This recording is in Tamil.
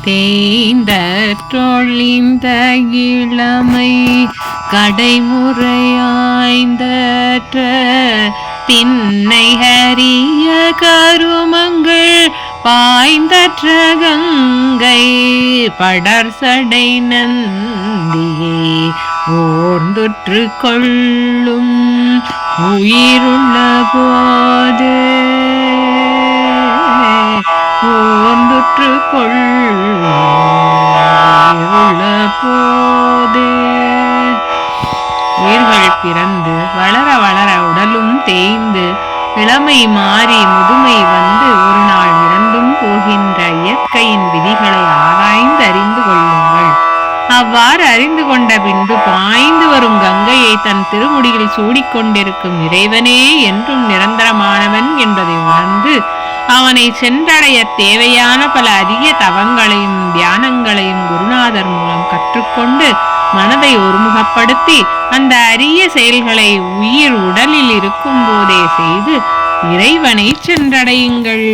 தேய்ந்த தொழிந்த இளமை கடைமுறையாய்ந்த திண்ணை ஹரிய கருமங்கள் பாய்ந்தற்ற கங்கை படர்சடை நந்தியே ஓர்ந்துற்று கொள்ளும் உயிருள்ள போது ஓர்ந்துற்று கொள்ளுள்ள போது. உயிர்கள் பிறந்து வளர வளர உடலும் தேய்ந்து இளமை மாறி முதுமை வந்து ஒரு நாள் இறந்தும் போகின்ற இயற்கையின் விதிகளை ஆராய்ந்து அறிந்து கொள்ளுங்கள். அவ்வாறு அறிந்து கொண்ட பின்பு பாய்ந்து வரும் கங்கையை தன் திருமுடியில் சூடிக்கொண்டிருக்கும் இறைவனே என்றும் நிரந்தரமானவன் என்பதை உணர்ந்து அவனை சென்றடைய தேவையான பல அரிய தவங்களையும் தியானங்களையும் குருநாதர் மூலம் கற்றுக்கொண்டு மனதை ஒருமுகப்படுத்தி அந்த அரிய செயல்களை உயிர் உடலில் இருக்கும் போதே செய்து இறைவனை சென்றடையுங்கள்.